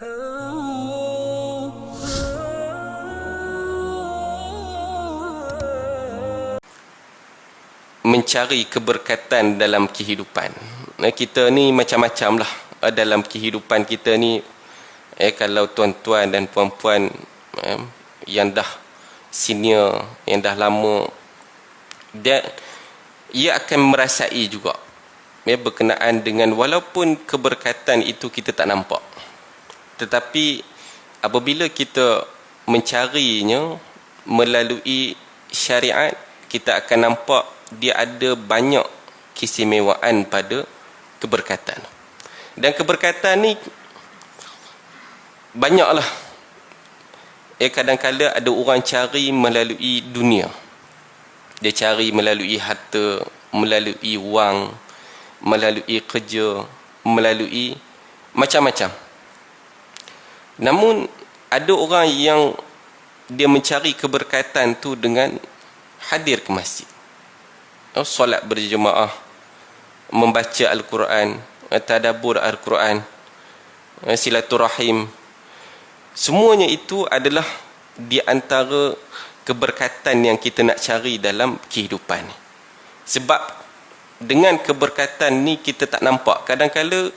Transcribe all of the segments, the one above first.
Mencari keberkatan dalam kehidupan. Kita ni macam-macam lah dalam kehidupan kita ni. Kalau tuan-tuan dan puan-puan yang dah senior, yang dah lama, ia akan merasai juga berkenaan dengan walaupun keberkatan itu kita tak nampak, tetapi apabila kita mencarinya melalui syariat, kita akan nampak dia ada banyak keistimewaan pada keberkatan. Dan keberkatan ni banyaklah. Kadang-kadang ada orang cari melalui dunia. Dia cari melalui harta, melalui wang, melalui kerja, melalui macam-macam. Namun ada orang yang dia mencari keberkatan tu dengan hadir ke masjid, solat berjemaah, membaca Al-Quran, tadabbur Al-Quran, silaturahim. Semuanya itu adalah di antara keberkatan yang kita nak cari dalam kehidupan. Sebab dengan keberkatan ni kita tak nampak. Kadang-kala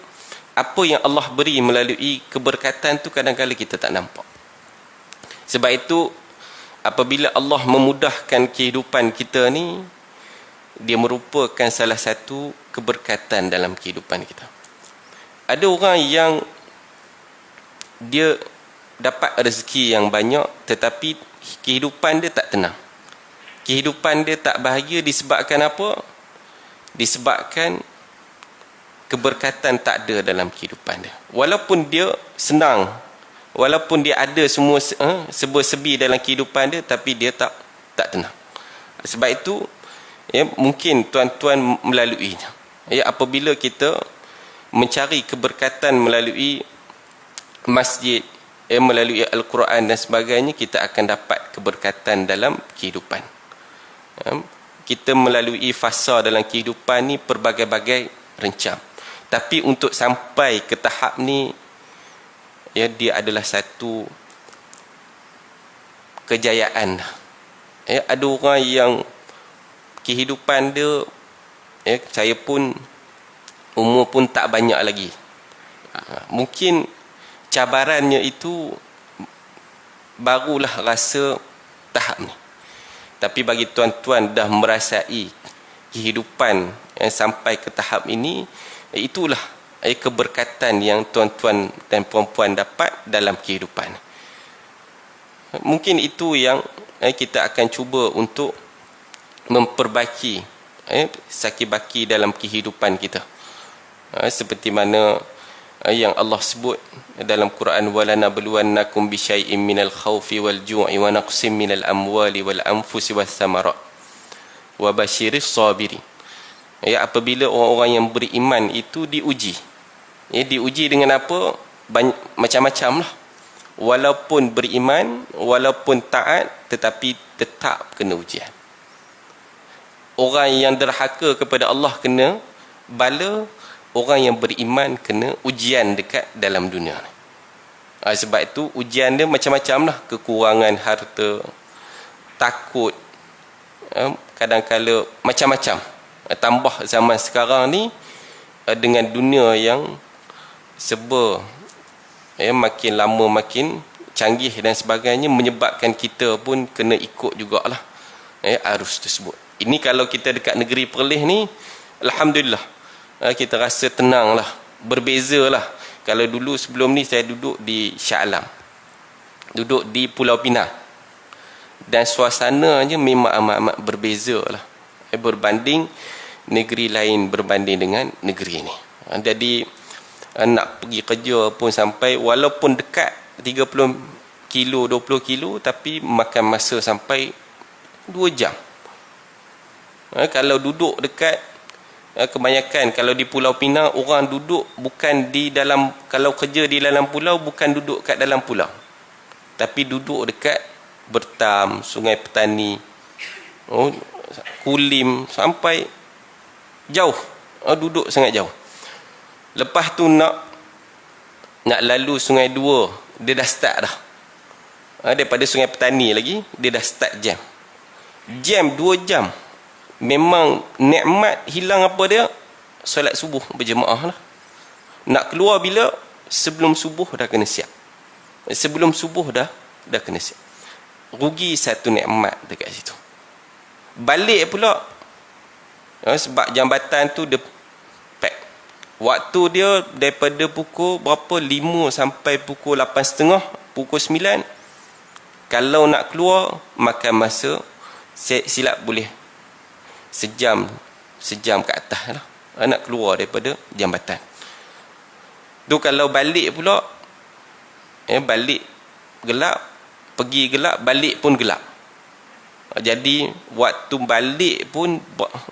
apa yang Allah beri melalui keberkatan tu kadang-kala kita tak nampak. Sebab itu apabila Allah memudahkan kehidupan kita ni, dia merupakan salah satu keberkatan dalam kehidupan kita. Ada orang yang dia dapat rezeki yang banyak, tetapi kehidupan dia tak tenang. Kehidupan dia tak bahagia disebabkan apa? Disebabkan keberkatan tak ada dalam kehidupan dia. Walaupun dia senang, walaupun dia ada semua serba-serbi dalam kehidupan dia, tapi dia tak tenang. Sebab itu mungkin tuan-tuan melaluinya. Apabila kita mencari keberkatan melalui masjid, melalui Al-Quran dan sebagainya, kita akan dapat keberkatan dalam kehidupan. Kita melalui fasa dalam kehidupan ni berbagai-bagai rencam. Tapi untuk sampai ke tahap ni, dia adalah satu kejayaan. Ada orang yang kehidupan dia, saya pun umur pun tak banyak lagi. Mungkin cabarannya itu barulah rasa tahap ni. Tapi bagi tuan-tuan dah merasai kehidupan sampai ke tahap ini, itulah keberkatan yang tuan-tuan dan puan-puan dapat dalam kehidupan. Mungkin itu yang kita akan cuba untuk memperbaiki saki-baki dalam kehidupan kita. Seperti mana yang Allah sebut dalam Quran, walanabluwannakum bisyai'in minal khaufi wal ju'i wa naqsim minal amwali wal anfusi was samarat wa basyiris sabirin. Apabila orang-orang yang beriman itu diuji. Diuji dengan apa? Macam-macam lah. Walaupun beriman, walaupun taat, tetapi tetap kena ujian. Orang yang derhaka kepada Allah kena bala, orang yang beriman kena ujian dekat dalam dunia. Sebab itu ujian dia macam-macam lah. Kekurangan harta, takut, kadang-kala macam-macam. Tambah zaman sekarang ni dengan dunia yang serba makin lama makin canggih dan sebagainya, menyebabkan kita pun kena ikut jugalah arus tersebut. Ini kalau kita dekat negeri Perlis ni, alhamdulillah, kita rasa tenang lah, berbeza lah. Kalau dulu sebelum ni saya duduk di Shah Alam, duduk di Pulau Pinang, dan suasananya memang amat-amat berbeza lah, berbanding negeri lain, berbanding dengan negeri ni. Jadi nak pergi kerja pun sampai, walaupun dekat 30 kilo, 20 kilo, tapi makan masa sampai 2 jam. Kalau duduk dekat, kebanyakan kalau di Pulau Pinang, orang duduk bukan di dalam, kalau kerja di dalam pulau, bukan duduk kat dalam pulau, tapi duduk dekat Bertam, Sungai Petani, Kulim, sampai jauh, duduk sangat jauh. Lepas tu nak nak lalu Sungai Dua, dia dah start dah. Daripada Sungai Petani lagi, dia dah start jam. Jam 2 jam. Memang nikmat hilang apa dia? Solat subuh berjemaah lah. Nak keluar bila? Sebelum subuh dah kena siap. Sebelum subuh dah kena siap. Rugi satu nikmat dekat situ. Balik pula, sebab jambatan tu dia pack. Waktu dia daripada pukul berapa? 5 sampai pukul 8.30, pukul 9. Kalau nak keluar, makan masa, silap boleh sejam ke atas lah. Nak keluar daripada jambatan. Tu kalau balik pula, balik gelap, pergi gelap, balik pun gelap. Jadi waktu balik pun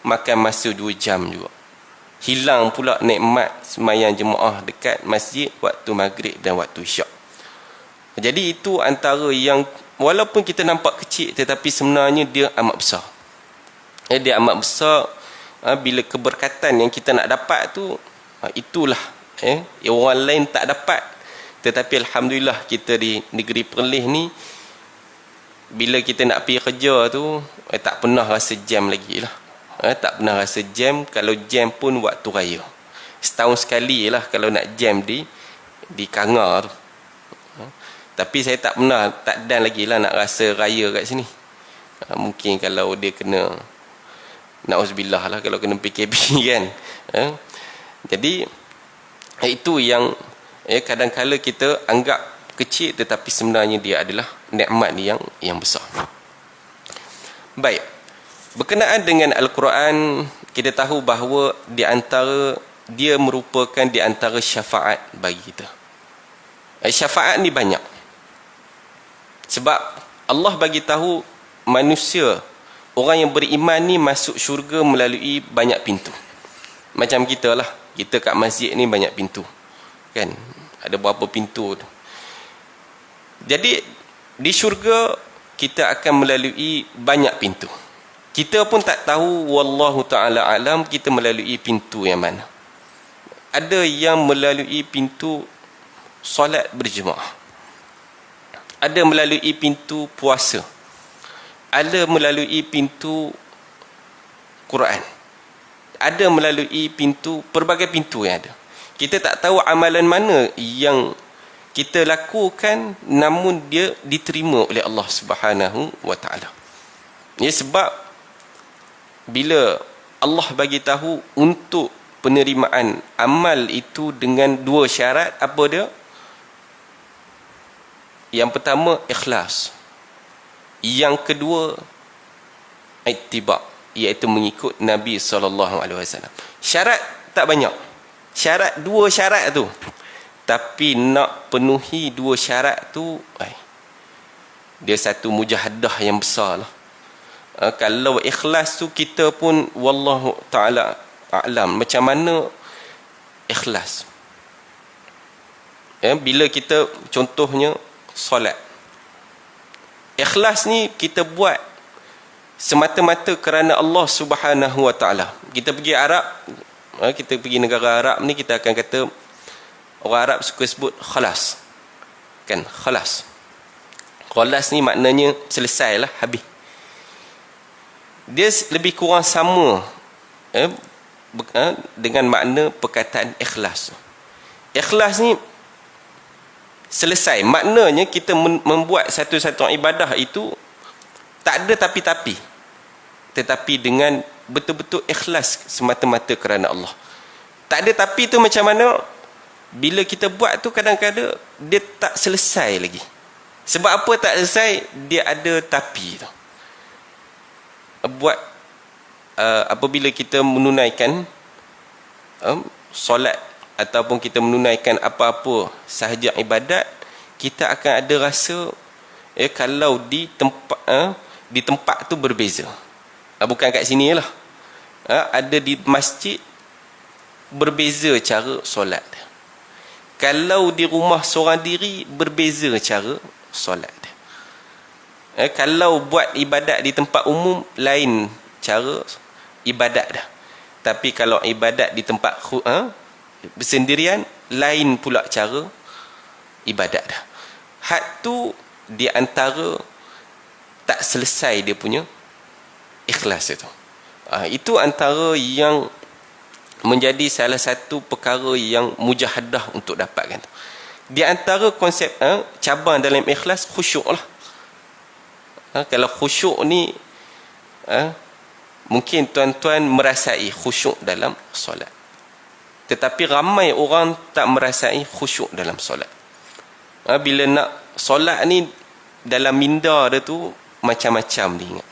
makan masa 2 jam juga. Hilang pula nikmat sembahyang jemaah dekat masjid waktu maghrib dan waktu isyak. Jadi itu antara yang walaupun kita nampak kecil, tetapi sebenarnya dia amat besar. Dia amat besar. Bila keberkatan yang kita nak dapat tu, itulah orang lain tak dapat. Tetapi alhamdulillah kita di negeri Perlis ni, bila kita nak pergi kerja tu, tak pernah rasa jam lagi lah. Tak pernah rasa jam. Kalau jam pun waktu raya. Setahun sekali lah kalau nak jam di Kangar tu. Tapi saya tak pernah, tak dan lagi lah nak rasa raya kat sini. Mungkin kalau dia kena, na'uzubillah lah, kalau kena PKP kan. Jadi itu yang kadang-kala kita anggap kecil, tetapi sebenarnya dia adalah nikmat yang besar. Baik, berkenaan dengan Al-Quran, kita tahu bahawa dia merupakan di antara syafaat bagi kita. Syafaat ni banyak. Sebab Allah bagi tahu manusia, orang yang beriman ni masuk syurga melalui banyak pintu. Macam kita lah, kita kat masjid ni banyak pintu. Kan? Ada berapa pintu tu. Jadi di syurga kita akan melalui banyak pintu. Kita pun tak tahu, wallahu ta'ala alam, kita melalui pintu yang mana. Ada yang melalui pintu solat berjemaah. Ada melalui pintu puasa. Ada melalui pintu Quran. Ada melalui pintu, pelbagai pintu yang ada. Kita tak tahu amalan mana yang kita lakukan namun dia diterima oleh Allah Subhanahu wa taala. Ya, sebab bila Allah bagi tahu untuk penerimaan amal itu dengan 2 syarat, apa dia? Yang pertama, ikhlas. Yang kedua, ittiba', iaitu mengikut Nabi SAW. Syarat tak banyak. Syarat 2 syarat tu. Tapi nak penuhi 2 syarat tu, dia satu mujahadah yang besar lah. Kalau ikhlas tu kita pun, wallahu ta'ala a'lam, macam mana ikhlas. Bila kita contohnya solat, ikhlas ni kita buat semata-mata kerana Allah Subhanahu wa taala. Kita pergi Arab, kita pergi negara Arab ni, kita akan kata, orang Arab suka sebut khalas. Kan, khalas. Khalas ni maknanya selesai lah, habis. Dia lebih kurang sama dengan makna perkataan ikhlas. Ikhlas ni selesai. Maknanya kita membuat satu-satu ibadah itu tak ada tapi-tapi. Tetapi dengan betul-betul ikhlas semata-mata kerana Allah. Tak ada tapi tu macam mana? Bila kita buat tu kadang-kadang dia tak selesai lagi. Sebab apa tak selesai? Dia ada tapi tu. Buat apabila kita menunaikan solat ataupun kita menunaikan apa-apa sahaja ibadat, kita akan ada rasa kalau di tempat tu berbeza. Bukan kat sini lah. Ada di masjid berbeza cara solat. Kalau di rumah seorang diri berbeza cara solat. Kalau buat ibadat di tempat umum lain cara ibadat dah. Tapi kalau ibadat di tempat bersendirian lain pula cara ibadat dah. Had tu di antara tak selesai dia punya ikhlas itu. Itu antara yang menjadi salah satu perkara yang mujahadah untuk dapatkan. Di antara konsep cabang dalam ikhlas, khusyuk lah. Kalau khusyuk ni mungkin tuan-tuan merasai khusyuk dalam solat, tetapi ramai orang tak merasai khusyuk dalam solat. Bila nak solat ni, dalam minda dia tu macam-macam dia ingat.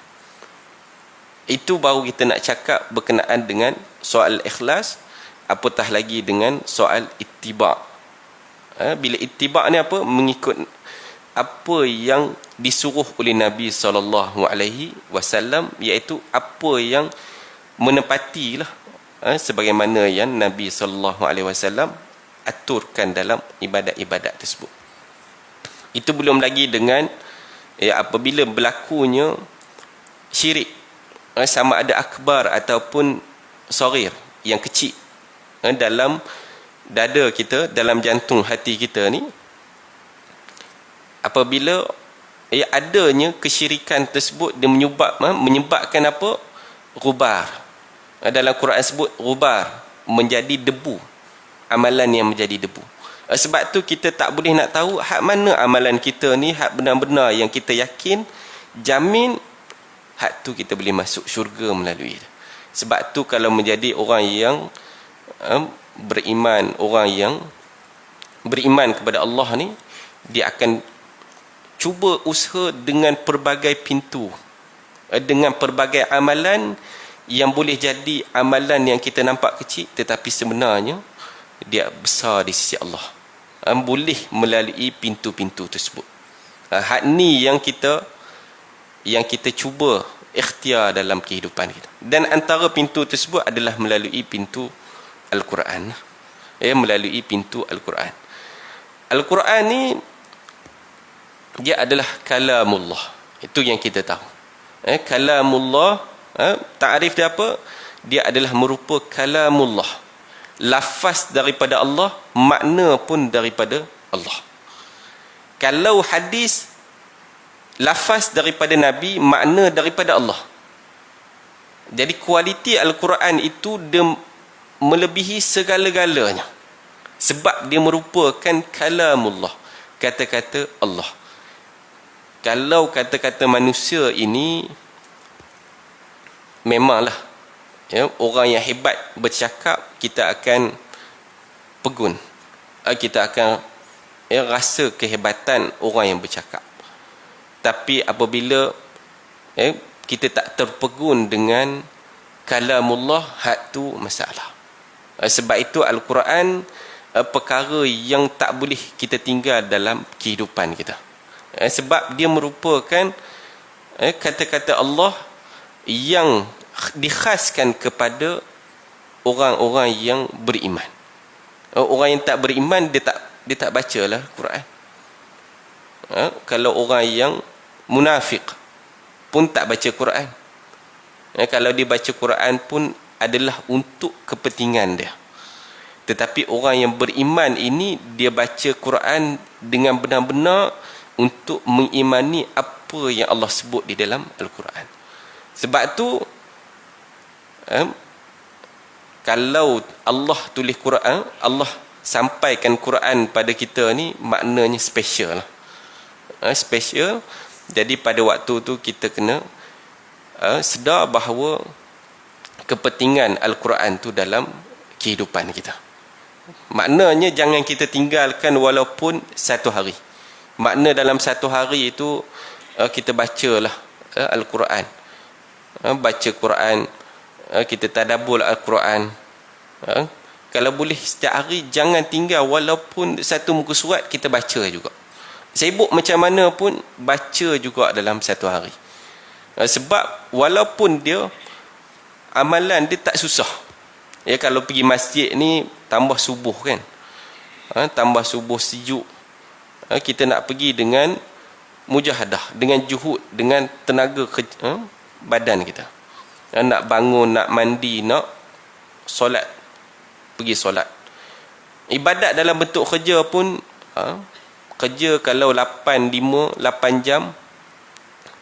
Itu baru kita nak cakap berkenaan dengan soal ikhlas, apatah lagi dengan soal ittiba'. Bila ittiba' ni apa? Mengikut apa yang disuruh oleh Nabi SAW, iaitu apa yang menepatilah sebagaimana yang Nabi SAW aturkan dalam ibadat-ibadat tersebut. Itu belum lagi dengan apabila berlakunya syirik, sama ada akbar ataupun saghir, yang kecil, dalam dada kita, dalam jantung hati kita ni, apabila adanya kesyirikan tersebut, dia menyebabkan apa? Ghubar. Dalam Quran sebut ghubar, menjadi debu, amalan yang menjadi debu. Sebab tu kita tak boleh nak tahu hak mana amalan kita ni, hak benar-benar yang kita yakin, jamin hak tu kita boleh masuk syurga melalui dia. Sebab tu kalau menjadi orang yang beriman, orang yang beriman kepada Allah ni, dia akan cuba usaha dengan pelbagai pintu, dengan pelbagai amalan yang boleh jadi amalan yang kita nampak kecil, tetapi sebenarnya dia besar di sisi Allah. Boleh melalui pintu-pintu tersebut. Hak ni yang kita cuba ikhtiar dalam kehidupan kita. Dan antara pintu tersebut adalah melalui pintu Al-Quran. Melalui pintu Al-Quran. Al-Quran ni dia adalah kalamullah. Itu yang kita tahu. Kalamullah, ta'rif dia apa? Dia adalah merupa kalamullah. Lafaz daripada Allah, makna pun daripada Allah. Kalau hadis, lafaz daripada Nabi, makna daripada Allah. Jadi kualiti Al-Quran itu dia melebihi segala-galanya. Sebab dia merupakan kalamullah, kata-kata Allah. Kalau kata-kata manusia ini, memanglah orang yang hebat bercakap, kita akan pegun, kita akan rasa kehebatan orang yang bercakap. Tapi apabila kita tak terpegun dengan kalamullah, hak tu masalah. Sebab itu Al-Quran perkara yang tak boleh kita tinggal dalam kehidupan kita. Sebab dia merupakan kata-kata Allah yang dikhaskan kepada orang-orang yang beriman. Orang yang tak beriman, dia tak bacalah Quran. Kalau orang yang munafik pun tak baca Quran. Kalau dia baca Quran pun adalah untuk kepentingan dia. Tetapi orang yang beriman ini, dia baca Quran dengan benar-benar untuk mengimani apa yang Allah sebut di dalam Al-Quran. Sebab tu kalau Allah tulis Quran, Allah sampaikan Quran pada kita ni, maknanya special lah. Special. Jadi pada waktu tu kita kena sedar bahawa kepentingan Al-Quran tu dalam kehidupan kita. Maknanya jangan kita tinggalkan walaupun satu hari. Makna dalam satu hari itu kita bacalah Al-Quran. Baca Quran, kita tadabbur Al-Quran. Kalau boleh setiap hari jangan tinggal walaupun satu muka surat kita baca juga. Sibuk macam mana pun baca juga dalam satu hari. Sebab walaupun dia amalan dia tak susah. Kalau pergi masjid ni tambah subuh kan. Tambah subuh sejuk. Kita nak pergi dengan mujahadah, dengan juhud, dengan tenaga badan kita. Nak bangun, nak mandi, nak solat, pergi solat. Ibadat dalam bentuk kerja pun kerja kalau 8 jam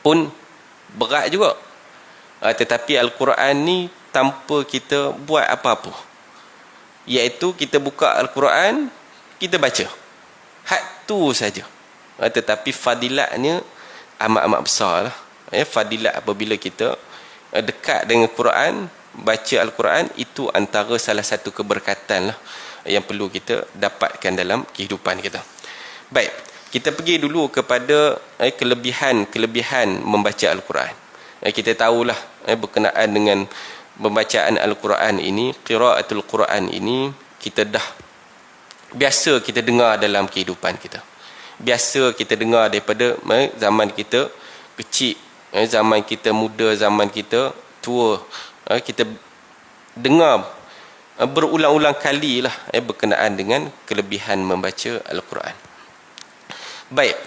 pun berat juga. Tetapi Al-Quran ni tanpa kita buat apa-apa, iaitu kita buka Al-Quran, kita baca, tu saja. Tetapi fadilatnya amat-amat besar lah. Fadilat apabila kita dekat dengan Quran, baca Al-Quran, itu antara salah satu keberkatan lah yang perlu kita dapatkan dalam kehidupan kita. Baik, kita pergi dulu kepada kelebihan membaca Al-Quran. Kita tahulah berkenaan dengan pembacaan Al-Quran ini, qiraatul Quran ini, kita dah biasa kita dengar dalam kehidupan kita. Biasa kita dengar daripada zaman kita kecil, zaman kita muda, zaman kita tua, kita dengar berulang-ulang kali lah berkenaan dengan kelebihan membaca Al-Quran. Baik,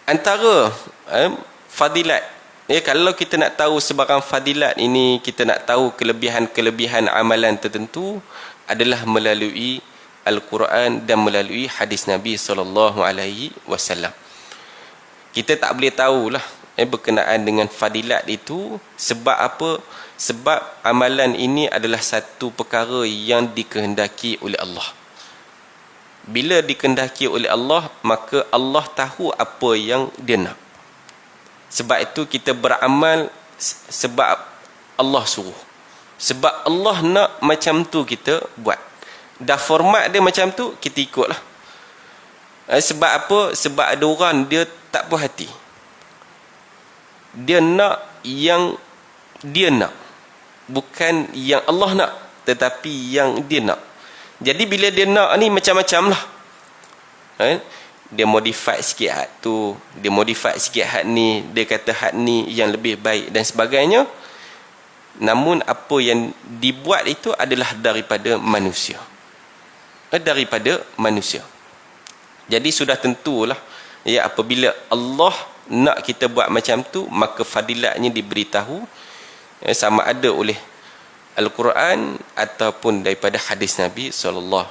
antara fadilat, kalau kita nak tahu sebarang fadilat ini, kita nak tahu kelebihan-kelebihan amalan tertentu, adalah melalui Al-Quran dan melalui hadis Nabi SAW. Kita tak boleh tahulah berkenaan dengan fadilat itu. Sebab apa? Sebab amalan ini adalah satu perkara yang dikehendaki oleh Allah. Bila dikehendaki oleh Allah, maka Allah tahu apa yang dia nak. Sebab itu kita beramal sebab Allah suruh. Sebab Allah nak macam tu, kita buat. Dah format dia macam tu, kita ikutlah. Sebab apa? Sebab ada orang dia tak puas hati. Dia nak yang dia nak, bukan yang Allah nak, tetapi yang dia nak. Jadi bila dia nak ni macam-macam lah. Dia modify sikit had tu, dia modify sikit had ni, dia kata had ni yang lebih baik dan sebagainya. Namun apa yang dibuat itu adalah daripada manusia. Jadi sudah tentulah, apabila Allah nak kita buat macam tu, maka fadilatnya diberitahu, sama ada oleh Al-Quran ataupun daripada hadis Nabi SAW.